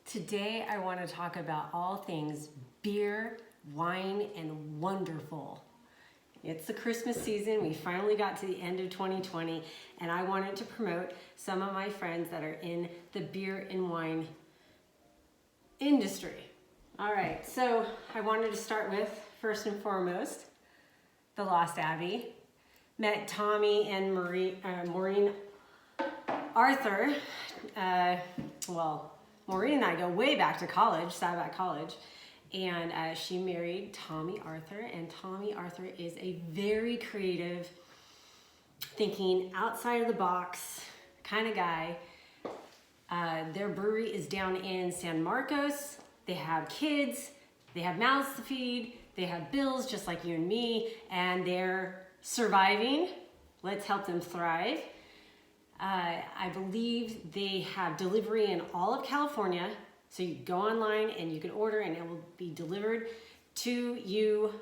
Today I want to talk about all things beer, wine, and wonderful. It's the Christmas season. We finally got to the end of 2020, and I wanted to promote some of my friends that are in the beer and wine industry. All right, so I wanted to start with, first and foremost, the Lost Abbey. Met Tommy and Maureen Arthur. Maureen and I go way back to college, Sabat College, and she married Tommy Arthur, and Tommy Arthur is a very creative, thinking outside of the box kind of guy. Their brewery is down in San Marcos. They have kids, they have mouths to feed, they have bills just like you and me, and they're surviving. Let's help them thrive. I believe they have delivery in all of California. So you go online and you can order and it will be delivered to you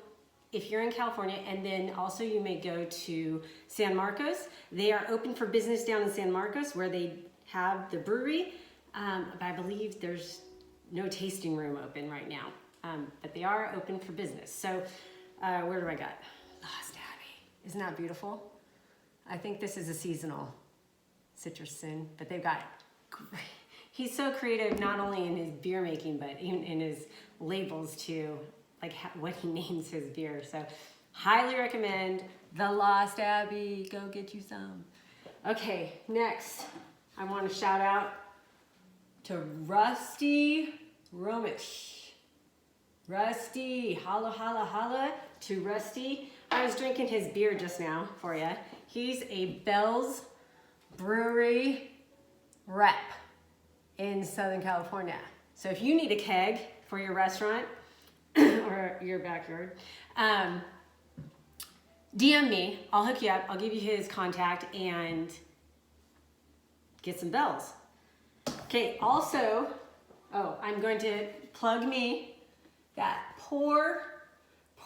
if you're in California. And then also you may go to San Marcos. They are open for business down in San Marcos where they have the brewery. But I believe there's no tasting room open right now. But they are open for business. So where do I got? Lost Abbey. Isn't that beautiful? I think this is a seasonal citrus sin, but they've got great. He's so creative, not only in his beer making, but even in his labels too, like what he names his beer. So highly recommend the Lost Abbey. Go get you some. Okay, next, I want to shout out to Rusty Romish. Rusty, holla, holla, holla to Rusty. I was drinking his beer just now for you. He's a Bell's Brewery rep in Southern California. So if you need a keg for your restaurant or your backyard, DM me, I'll hook you up, I'll give you his contact and get some bells. Okay, also, I'm going to plug me, that Pour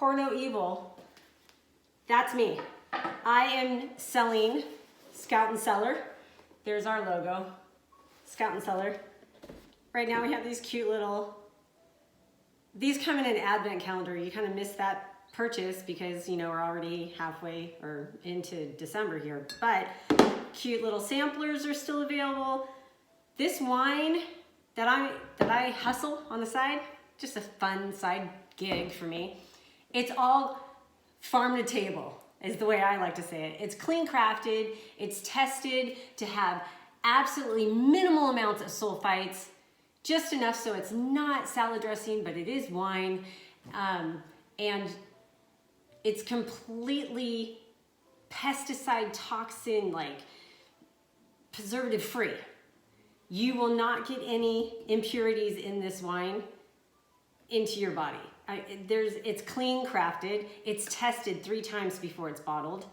No Evil, that's me. I am selling Scout and Cellar. There's our logo, Scout and Cellar. Right now we have these cute little, these come in an advent calendar. You kind of miss that purchase because, you know, we're already halfway or into December here, but cute little samplers are still available. This wine that I hustle on the side, just a fun side gig for me. It's all farm to table is the way I like to say it. It's clean crafted, it's tested to have absolutely minimal amounts of sulfites, just enough so it's not salad dressing, but it is wine. And it's completely pesticide, toxin, like preservative free. You will not get any impurities in this wine into your body. It's clean crafted. It's tested 3 times before it's bottled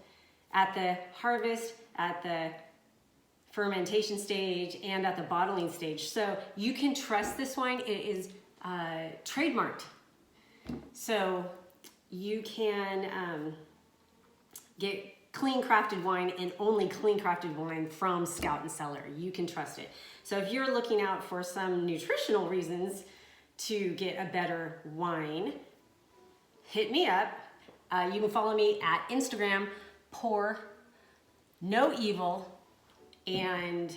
at the harvest, at the fermentation stage, and at the bottling stage. So you can trust this wine. It is trademarked. So you can get clean crafted wine and only clean crafted wine from Scout and Cellar. You can trust it. So if you're looking out for some nutritional reasons to get a better wine, hit me up. You can follow me at Instagram, Pour No Evil, and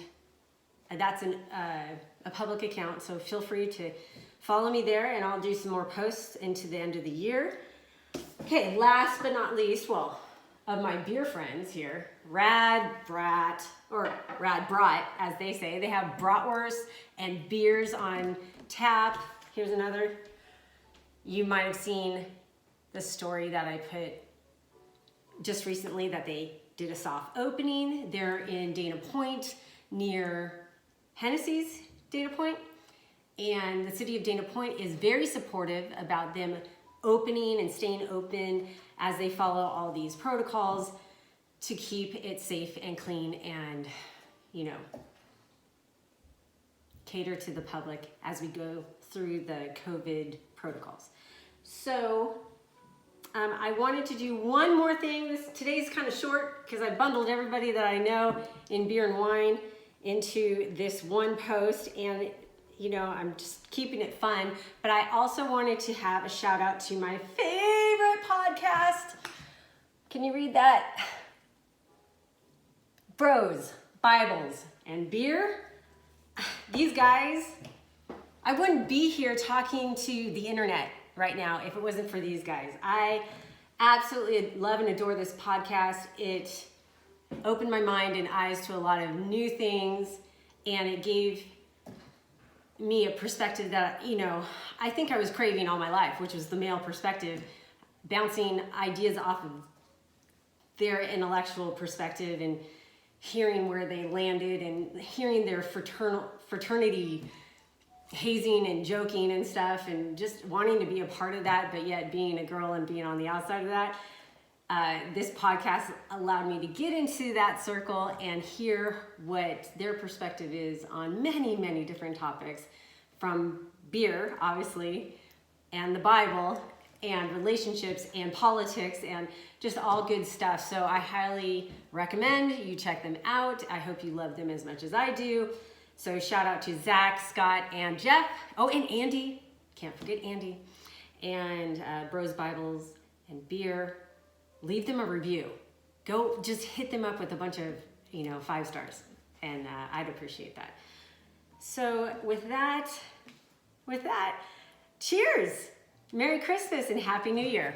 that's a public account, so feel free to follow me there, and I'll do some more posts into the end of the year. Okay, last but not least, of my beer friends here, Rad Brat, as they say. They have bratwurst and beers on tap. Here's another. You might have seen the story that I put just recently that they did a soft opening. They're in Dana Point near Hennessy's Dana Point. And the city of Dana Point is very supportive about them opening and staying open as they follow all these protocols to keep it safe and clean and, you know, cater to the public as we go through the COVID protocols. So I wanted to do one more thing. Today's kind of short because I bundled everybody that I know in beer and wine into this one post, and I'm just keeping it fun. But I also wanted to have a shout out to my favorite podcast. Can you read that? Bros, Bibles, and Beer. These guys, I wouldn't be here talking to the internet right now if it wasn't for these guys. I absolutely love and adore this podcast. It opened my mind and eyes to a lot of new things, and it gave me a perspective that, I think I was craving all my life, which was the male perspective, bouncing ideas off of their intellectual perspective and hearing where they landed and hearing their fraternity hazing and joking and stuff, and just wanting to be a part of that, but yet being a girl and being on the outside of that. This podcast allowed me to get into that circle and hear what their perspective is on many, many different topics, from beer, obviously, and the Bible, and relationships, and politics, and just all good stuff. So I highly recommend you check them out. I hope you love them as much as I do. So shout out to Zach, Scott, and Jeff. Oh, and Andy. Can't forget Andy. And Bros, Bibles, and Beer. Leave them a review. Go just hit them up with a bunch of 5 stars, and I'd appreciate that. So with that, cheers! Merry Christmas and Happy New Year.